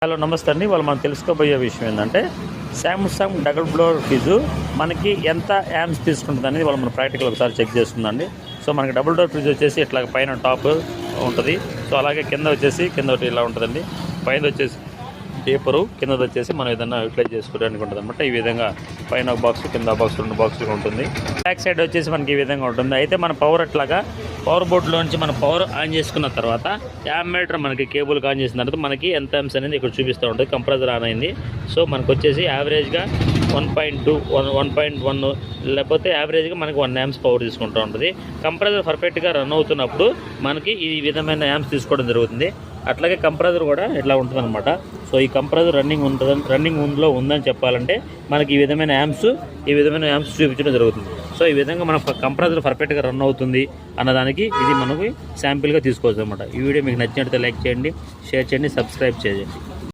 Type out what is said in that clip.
Hello నమస్తే అండి. వాళ్ళు మనం తెలుసుకోబోయే విషయం ఏంటంటే శాంసంగ్ డబుల్ డోర్ ఫ్రిడ్జ్ మనకి ఎంత యాంప్స్ తీసుకుంటుంది అనేది వాళ్ళు మనం ప్రాక్టికల్ ఒకసారి చెక్ చేస్తుందండి. సో మనకి డబుల్ డోర్ ఫ్రిడ్జ్ వచ్చేసి ఇట్లా పైన టాప్ ఉంటుంది. సో అలాగే కింద ఒకటి ఇలా ఉంటుందండి. పైన వచ్చేసి పేపరు, కింద వచ్చేసి మనం ఏదైనా యూటిలైజ్ చేసుకోవడానికి ఉంటుంది అనమాట. ఈ విధంగా పైన ఒక బాక్స్, కింద బాక్స్, 2 బాక్సులు ఉంటుంది. బ్యాక్ సైడ్ వచ్చేసి మనకి ఈ విధంగా ఉంటుంది. అయితే మన పవర్ అట్లాగా పవర్ బోర్డులోంచి మనం పవర్ ఆన్ చేసుకున్న తర్వాత యామ్ మీటర్ మనకి కేబుల్ ఆన్ చేసిన తర్వాత మనకి ఎంత యాంప్స్ అనేది ఇక్కడ చూపిస్తూ ఉంటుంది. కంప్రెసర్ ఆన్ అయింది. సో మనకు వచ్చేసి యావరేజ్గా 1.2, 1.1 లేకపోతే యావరేజ్గా మనకి 1 యాంప్స్ పవర్ తీసుకుంటూ ఉంటుంది. కంప్రెసర్ పర్ఫెక్ట్గా రన్ అవుతున్నప్పుడు మనకి ఈ విధమైన యాంప్స్ తీసుకోవడం జరుగుతుంది. అట్లాగే కంప్రెసర్ కూడా ఇట్లా ఉంటుంది అనమాట. సో ఈ కంప్రెసర్ రన్నింగ్ ఉందని చెప్పాలంటే మనకి ఈ విధమైన యాంప్స్ చూపించడం జరుగుతుంది. సో ఈ విధంగా మన కంప్రెసర్ పర్ఫెక్ట్గా రన్ అవుతుంది అన్నదానికి ఇది మనకి శాంపిల్గా తీసుకోవచ్చు అనమాట. ఈ వీడియో మీకు నచ్చినట్లయితే లైక్ చేయండి, షేర్ చేయండి, సబ్స్క్రైబ్ చేయండి.